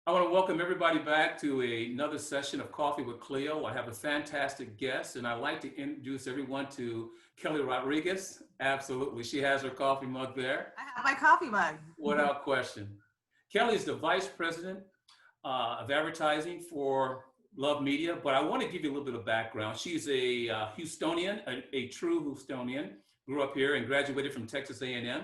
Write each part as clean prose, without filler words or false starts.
I want to welcome everybody back to another session of Coffee with Cleo. I have a fantastic guest, and I'd like to introduce everyone to Kelley Rodriguez. Absolutely. She has her coffee mug there. I have my coffee mug. Without question. Kelley is the Vice President of Advertising for Love Media, but I want to give you a little bit of background. She's a Houstonian, a true Houstonian, grew up here and graduated from Texas A&M.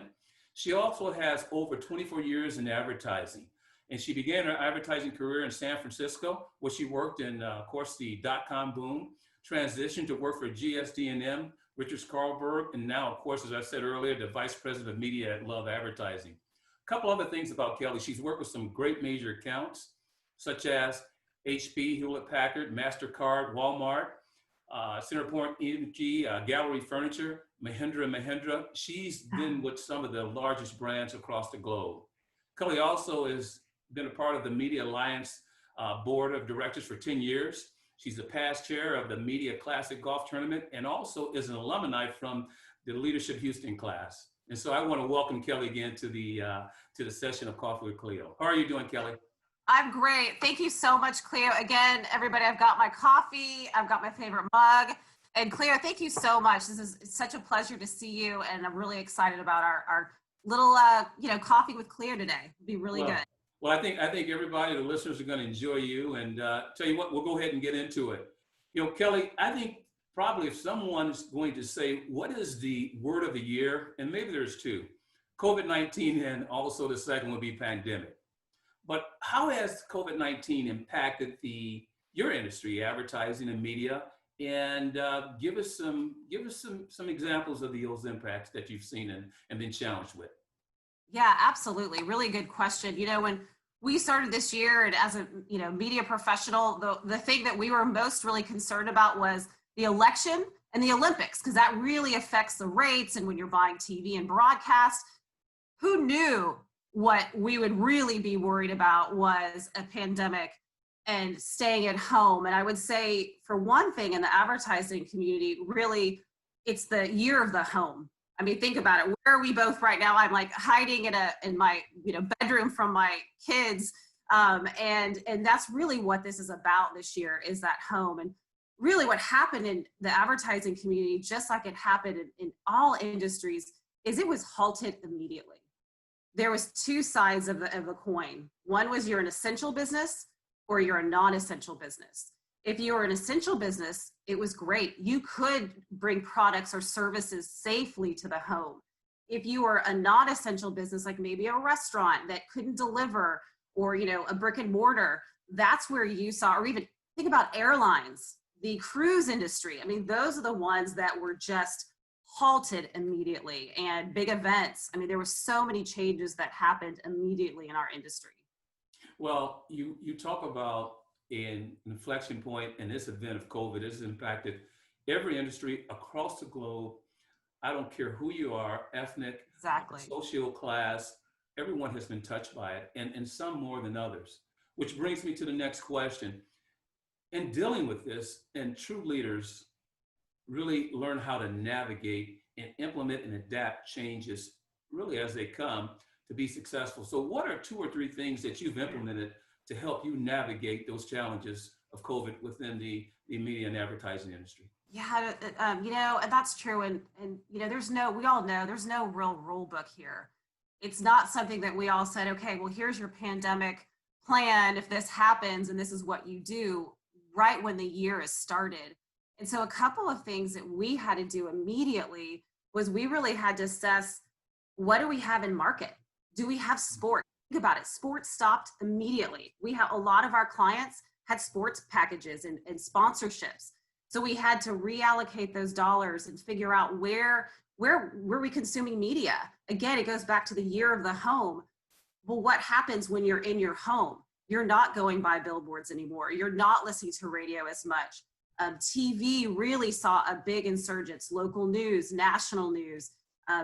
She also has over 24 years in advertising. And she began her advertising career in San Francisco, where she worked in, of course, the dot-com boom, transitioned to work for GSD&M, Richards Carlberg, and now, of course, as I said earlier, the Vice President of Media at Love Advertising. A couple other things about Kelley. She's worked with some great major accounts, such as HP, Hewlett-Packard, MasterCard, Walmart, Centerpoint Energy, Gallery Furniture, Mahindra & Mahindra. She's been with some of the largest brands across the globe. Kelley also has been a part of the Media Alliance Board of Directors for 10 years. She's the past chair of the Media Classic Golf Tournament and also is an alumni from the Leadership Houston class. And so I want to welcome Kelley again to the session of Coffee with Cleo. How are you doing, Kelley? I'm great. Thank you so much, Cleo. Again, everybody, I've got my coffee. I've got my favorite mug. And Cleo, thank you so much. It's such a pleasure to see you. And I'm really excited about our little, coffee with Cleo today. It'll be really good. Well, I think everybody, the listeners, are going to enjoy you. And tell you what, we'll go ahead and get into it. You know, Kelley, I think probably if someone's going to say, what is the word of the year? And maybe there's two, COVID-19 and also the second would be pandemic. But how has COVID-19 impacted your industry, advertising and media? And give us some examples of those impacts that you've seen and been challenged with. Yeah, absolutely. Really good question. You know, when we started this year and as a media professional, the thing that we were most really concerned about was the election and the Olympics, because that really affects the rates. And when you're buying TV and broadcast, who knew what we would really be worried about was a pandemic and staying at home. And I would say, for one thing, in the advertising community, really, it's the year of the home. I mean, think about it. Where are we both right now? I'm like hiding in my bedroom from my kids, and that's really what this is about this year, is that home. And really, what happened in the advertising community, just like it happened in all industries, is it was halted immediately. There was two sides of a coin. One was you're an essential business or you're a non-essential business. If you were an essential business, it was great. You could bring products or services safely to the home. If you were a non-essential business, like maybe a restaurant that couldn't deliver, or a brick and mortar, that's where you saw, or even think about airlines, the cruise industry. I mean, those are the ones that were just halted immediately. And big events. I mean, there were so many changes that happened immediately in our industry. Well, you talk about an inflection point in this event of COVID. This has impacted every industry across the globe. I don't care who you are, ethnic, exactly, social class, everyone has been touched by it, and some more than others. Which brings me to the next question. In dealing with this, and true leaders really learn how to navigate and implement and adapt changes really as they come to be successful. So what are 2 or 3 things that you've implemented to help you navigate those challenges of COVID within the media and advertising industry? Yeah, and that's true. And we all know there's no real rule book here. It's not something that we all said, okay, well, here's your pandemic plan. If this happens and this is what you do right when the year is started. And so a couple of things that we had to do immediately was we really had to assess, what do we have in market? Do we have sport? Think about it. Sports stopped immediately. We have a lot of our clients had sports packages and sponsorships. So we had to reallocate those dollars and figure out where were we consuming media? Again, it goes back to the year of the home. Well, what happens when you're in your home? You're not going by billboards anymore. You're not listening to radio as much. TV really saw a big insurgence, local news, national news,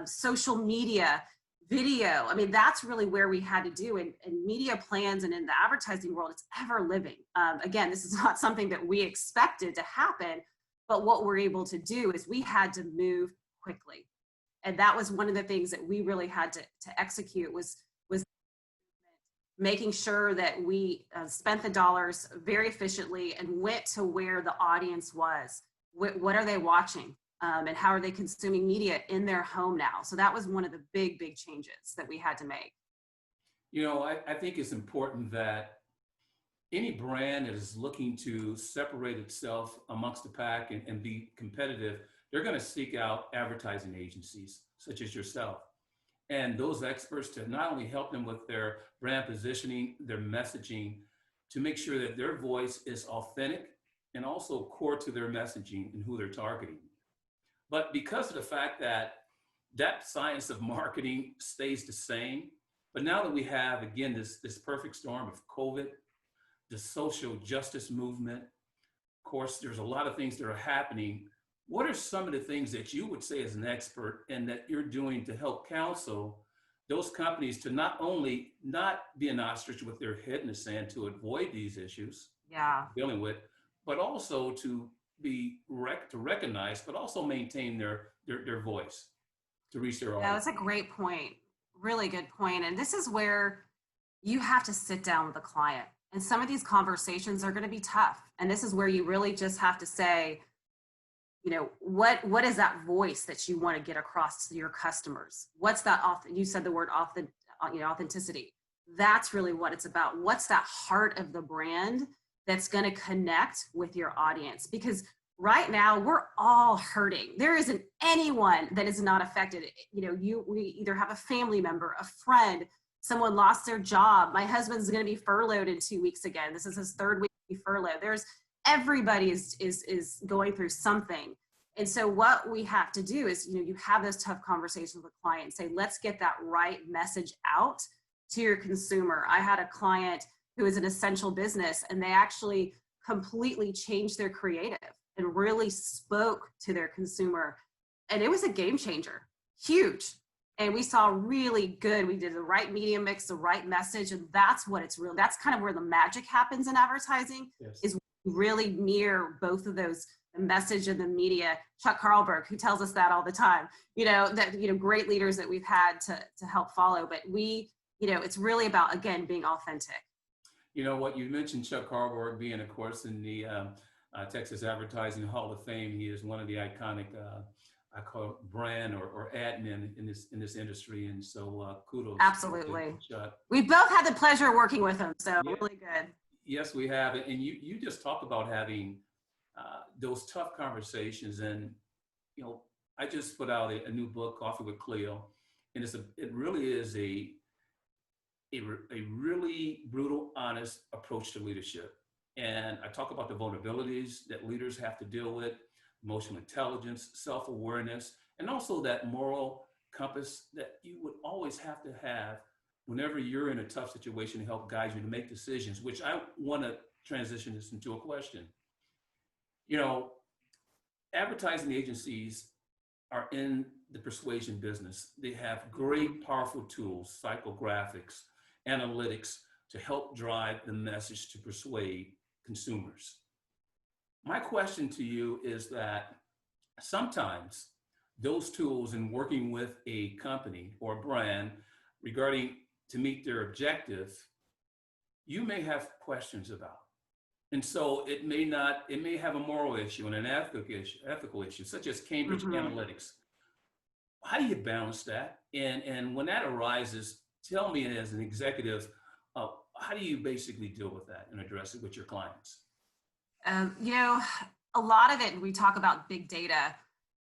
social media, video. I mean, that's really where we had to do. And media plans and in the advertising world, it's ever living. Again, this is not something that we expected to happen, but what we're able to do is we had to move quickly. And that was one of the things that we really had to execute was making sure that we spent the dollars very efficiently and went to where the audience was. What are they watching? And how are they consuming media in their home now? So that was one of the big changes that we had to make. You know, I think it's important that any brand that is looking to separate itself amongst the pack and be competitive, they're going to seek out advertising agencies such as yourself and those experts to not only help them with their brand positioning, their messaging, to make sure that their voice is authentic and also core to their messaging and who they're targeting. But because of the fact that that science of marketing stays the same, but now that we have, again, this perfect storm of COVID, the social justice movement, of course, there's a lot of things that are happening. What are some of the things that you would say as an expert and that you're doing to help counsel those companies to not only not be an ostrich with their head in the sand to avoid these issues dealing with, but also to be to recognize, but also maintain their voice to reach their audience? Yeah, that's a great point. Really good point. And this is where you have to sit down with a client. And some of these conversations are going to be tough. And this is where you really just have to say, you know, what is that voice that you want to get across to your customers? What's that? You said the word authenticity. That's really what it's about. What's that heart of the brand that's going to connect with your audience? Because right now we're all hurting. There isn't anyone that is not affected. You know, we either have a family member, a friend, someone lost their job. My husband's going to be furloughed in 2 weeks again. This is his third week to be furloughed. Everybody is going through something. And so what we have to do is, you know, you have those tough conversations with clients, say, let's get that right message out to your consumer. I had a client who is an essential business, and they actually completely changed their creative and really spoke to their consumer. And it was a game changer, huge. And we saw really good, we did the right media mix, the right message. And that's what it's real. That's kind of where the magic happens in advertising. Yes. Is really mirror both of those, the message and the media. Chuck Carlberg, who tells us that all the time, you know, that, you know, great leaders that we've had to help follow, but we, you know, it's really about, again, being authentic. You know what, you mentioned Chuck Carlberg being, of course, in the Texas Advertising Hall of Fame. He is one of the iconic, I call it brand or admin in this industry. And so kudos. Absolutely. To Chuck. We both had the pleasure of working with him. So yeah. Really good. Yes, we have. And you just talked about having those tough conversations. And, you know, I just put out a new book, Coffee with Cleo. And it really is a really brutal, honest approach to leadership. And I talk about the vulnerabilities that leaders have to deal with, emotional intelligence, self-awareness, and also that moral compass that you would always have to have whenever you're in a tough situation to help guide you to make decisions, which I want to transition this into a question. You know, advertising agencies are in the persuasion business. They have great, powerful tools, psychographics, analytics to help drive the message to persuade consumers. My question to you is that sometimes those tools in working with a company or brand regarding to meet their objective, you may have questions about. And so it may have a moral issue and an ethical issue, such as Cambridge Analytics. How do you balance that? And when that arises, tell me as an executive, how do you basically deal with that and address it with your clients? You know, a lot of it, we talk about big data.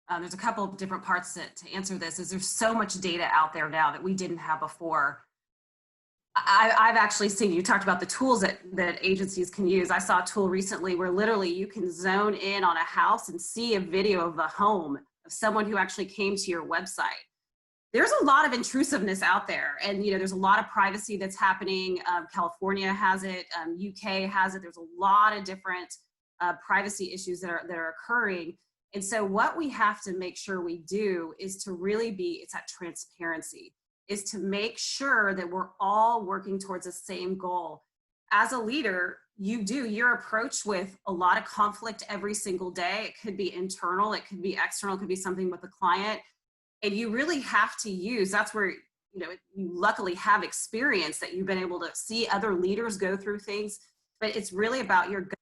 There's a couple of different parts to answer this. Is there's so much data out there now that we didn't have before. I've actually seen, you talked about the tools that agencies can use. I saw a tool recently where literally you can zone in on a house and see a video of the home of someone who actually came to your website. There's a lot of intrusiveness out there, and you know, there's a lot of privacy that's happening. California has it, UK has it. There's a lot of different privacy issues that are occurring. And so what we have to make sure we do is to really it's that transparency, is to make sure that we're all working towards the same goal. As a leader, you're approached with a lot of conflict every single day. It could be internal, it could be external, it could be something with the client. And you really have to that's where you luckily have experience that you've been able to see other leaders go through things, but it's really about your gut.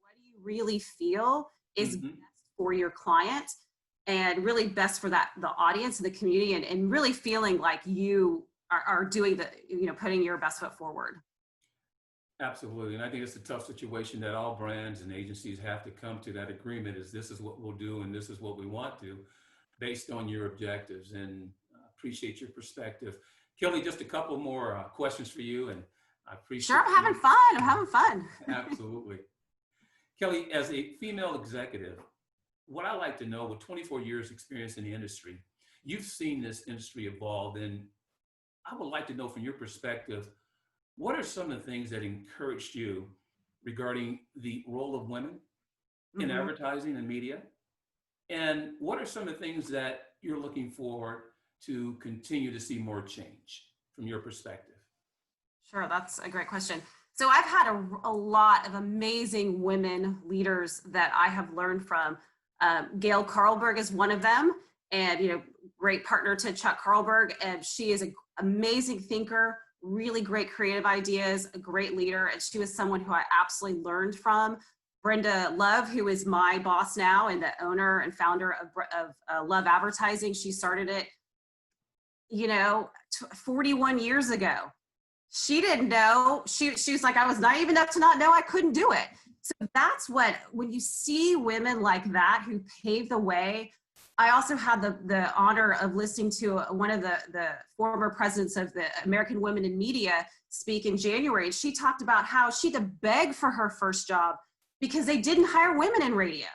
What do you really feel is best for your client and really best for the audience and the community, and really feeling like you are doing putting your best foot forward. Absolutely. And I think it's a tough situation that all brands and agencies have to come to that agreement, is this is what we'll do and this is what we want to, based on your objectives. And appreciate your perspective. Kelley, just a couple more questions for you, and I appreciate. Sure, I'm having fun. Absolutely. Kelley, as a female executive, what I like to know, with 24 years experience in the industry, you've seen this industry evolve, and I would like to know from your perspective, what are some of the things that encouraged you regarding the role of women in advertising and media? And what are some of the things that you're looking for to continue to see more change from your perspective? Sure, that's a great question. So I've had a lot of amazing women leaders that I have learned from. Gail Carlberg is one of them, and great partner to Chuck Carlberg, and she is an amazing thinker, really great creative ideas, a great leader, and she was someone who I absolutely learned from. Brenda Love, who is my boss now and the owner and founder of Love Advertising, she started it 41 years ago. She didn't know. She was like, I was naive enough to not know I couldn't do it. So that's when you see women like that who pave the way. I also had the honor of listening to one of the former presidents of the American Women in Media speak in January. She talked about how she had to beg for her first job because they didn't hire women in radio.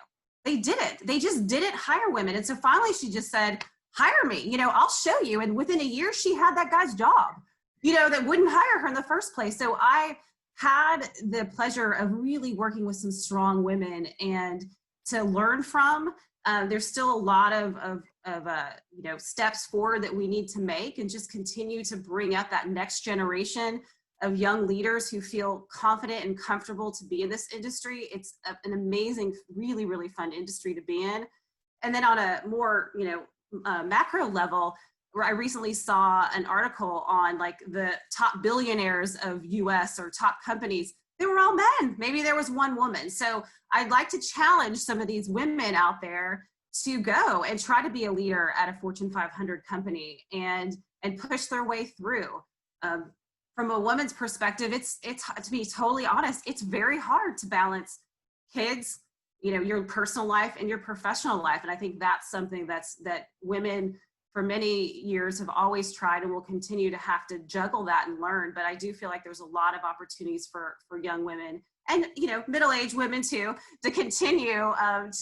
They didn't. They just didn't hire women. And so finally she just said, hire me, I'll show you. And within a year, she had that guy's job, that wouldn't hire her in the first place. So I had the pleasure of really working with some strong women and to learn from. There's still a lot of steps forward that we need to make, and just continue to bring up that next generation of young leaders who feel confident and comfortable to be in this industry. It's an amazing, really, really fun industry to be in. And then on a more, macro level, where I recently saw an article on like the top billionaires of US or top companies, they were all men. Maybe there was one woman. So I'd like to challenge some of these women out there to go and try to be a leader at a Fortune 500 company and push their way through. From a woman's perspective, it's to be totally honest, it's very hard to balance kids, your personal life and your professional life. And I think that's something that women for many years have always tried and will continue to have to juggle that and learn. But I do feel like there's a lot of opportunities for young women and, middle-aged women too, to continue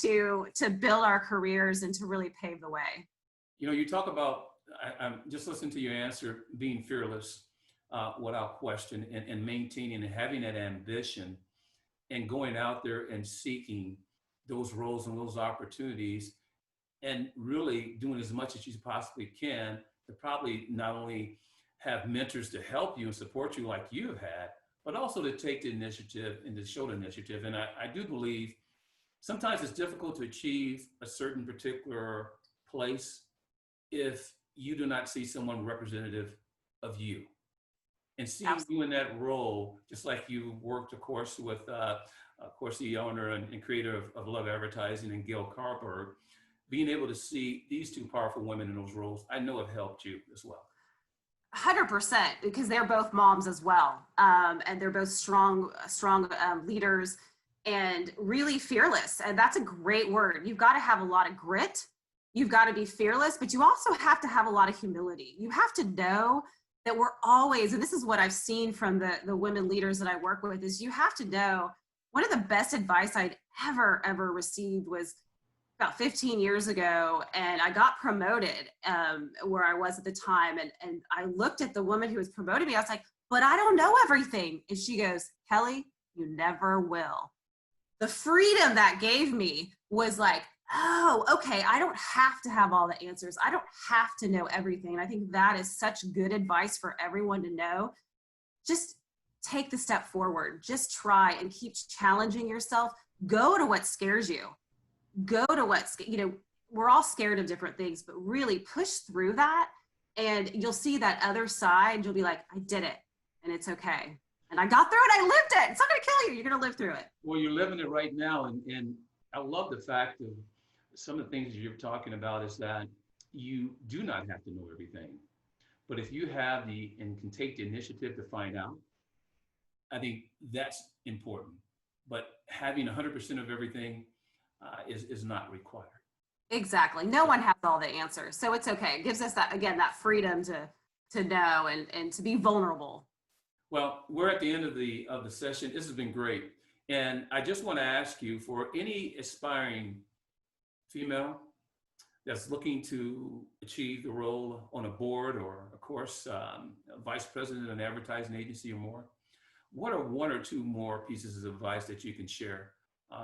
to build our careers and to really pave the way. You talk about, I'm just listening to your answer, being fearless without question, and maintaining and having that ambition and going out there and seeking those roles and those opportunities, and really doing as much as you possibly can to probably not only have mentors to help you and support you like you have had, but also to take the initiative and to show the initiative. And I do believe sometimes it's difficult to achieve a certain particular place if you do not see someone representative of you. And seeing you in that role, just like you worked, of course, with, the owner and creator of Love Advertising and Gail Carlberg, being able to see these two powerful women in those roles, I know have helped you as well. 100%, because they're both moms as well. And they're both strong leaders and really fearless. And that's a great word. You've got to have a lot of grit. You've got to be fearless, but you also have to have a lot of humility. You have to know that we're always, and this is what I've seen from the women leaders that I work with, is you have to know, one of the best advice I'd ever received was about 15 years ago, and I got promoted where I was at the time, and I looked at the woman who was promoting me. I was like, but I don't know everything. And she goes, Kelley, you never will. The freedom that gave me was like, oh, okay, I don't have to have all the answers. I don't have to know everything. And I think that is such good advice for everyone to know. Just take the step forward. Just try and keep challenging yourself. Go to what scares you. Go to what, we're all scared of different things, but really push through that And you'll see that other side. You'll be like, I did it and it's okay. And I got through it. I lived it. It's not going to kill you. You're going to live through it. Well, you're living it right now. And I love the fact of some of the things you're talking about is that you do not have to know everything. But if you have and can take the initiative to find out, I think that's important. But having 100% of everything is not required. Exactly. No one has all the answers. So it's okay. It gives us that, again, that freedom to know and to be vulnerable. Well, we're at the end of the session. This has been great. And I just want to ask you, for any aspiring female that's looking to achieve the role on a board or, of course, a vice president of an advertising agency or more, what are one or two more pieces of advice that you can share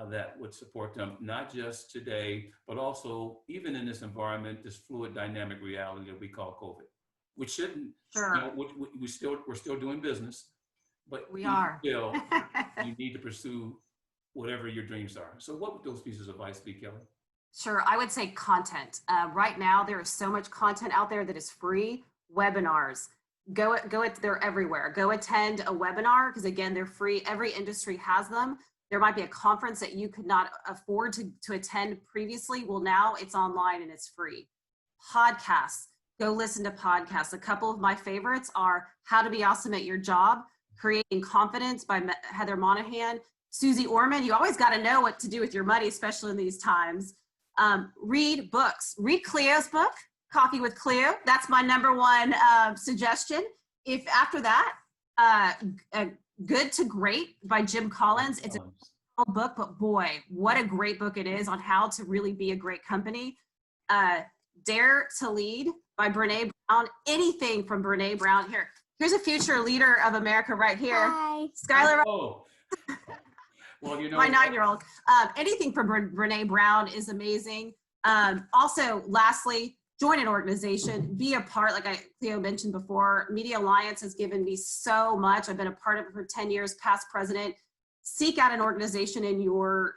that would support them, not just today, but also even in this environment, this fluid dynamic reality that we call COVID, which shouldn't, Sure. you know, we're still doing business, but We are. Still, you need to pursue whatever your dreams are. So what would those pieces of advice be, Kelley? Sure. I would say content. Right now, there is so much content out there that is free. Webinars. They're everywhere. Go attend a webinar because, again, they're free. Every industry has them. There might be a conference that you could not afford to attend previously. Well, now it's online and it's free. Podcasts. Go listen to podcasts. A couple of my favorites are How to Be Awesome at Your Job, Creating Confidence by Heather Monahan, Susie Orman. You always got to know what to do with your money, especially in these times. Read books. Read Cleo's book, Coffee with Cleo. That's my number one suggestion. If after that, Good to Great by Jim Collins. It's a small book, but boy, what a great book it is on how to really be a great company. Dare to Lead by Brene Brown. Anything from Brene Brown. Here's a future leader of America right here. Hi. Skylar. Oh. Well, you know, my 9-year-old. Anything from Brene Brown is amazing. Also, lastly, join an organization, be a part, like Cleo mentioned before. Media Alliance has given me so much. I've been a part of it for 10 years, past president. Seek out an organization in your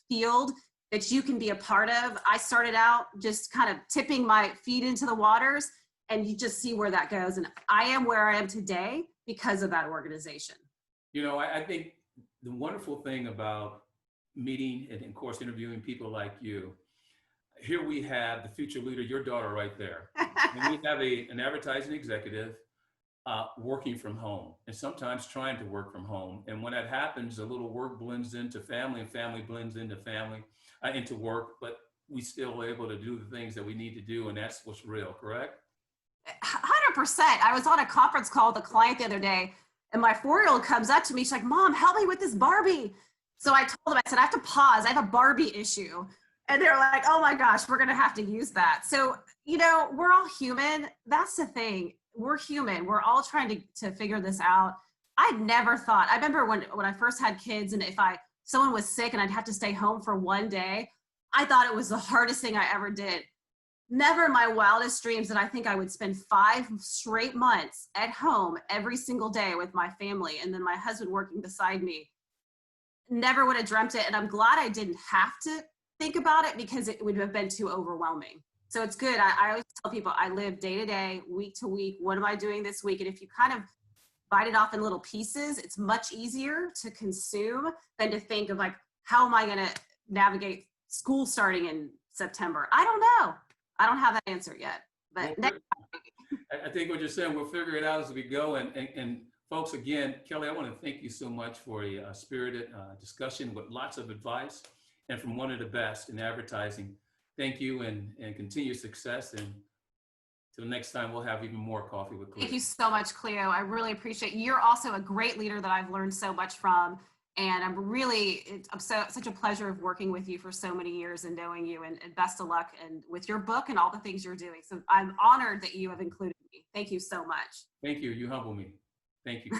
field that you can be a part of. I started out just kind of tipping my feet into the waters, and you just see where that goes. And I am where I am today because of that organization. You know, I think the wonderful thing about meeting and, of course, interviewing people like you, here we have the future leader, your daughter right there. And we have an advertising executive working from home and sometimes trying to work from home. And when that happens, a little work blends into family and family blends into into work, but we still are able to do the things that we need to do. And that's what's real, correct? 100%. I was on a conference call with a client the other day, and my 4-year-old comes up to me. She's like, Mom, help me with this Barbie. So I told them, I said, I have to pause. I have a Barbie issue. And they're like, oh my gosh, we're going to have to use that. So, we're all human. That's the thing. We're human. We're all trying to figure this out. I'd never thought, I remember when I first had kids, and if someone was sick and I'd have to stay home for one day, I thought it was the hardest thing I ever did. Never in my wildest dreams that I think I would spend 5 straight months at home every single day with my family, and then my husband working beside me. Never would have dreamt it. And I'm glad I didn't have to think about it because it would have been too overwhelming. So it's good. I always tell people I live day to day, week to week. What am I doing this week? And if you kind of bite it off in little pieces, it's much easier to consume than to think of like, how am I going to navigate school starting in September? I don't know. I don't have that answer yet. But I think what you're saying, we'll figure it out as we go. And folks, again, Kelley, I want to thank you so much for a spirited discussion with lots of advice and from one of the best in advertising. Thank you and continued success. And till next time, we'll have even more coffee with Cleo. Thank you so much, Cleo. I really appreciate you. You're also a great leader that I've learned so much from. And I'm such a pleasure of working with you for so many years and knowing you, and best of luck and with your book and all the things you're doing. So I'm honored that you have included me. Thank you so much. Thank you. You humble me. Thank you.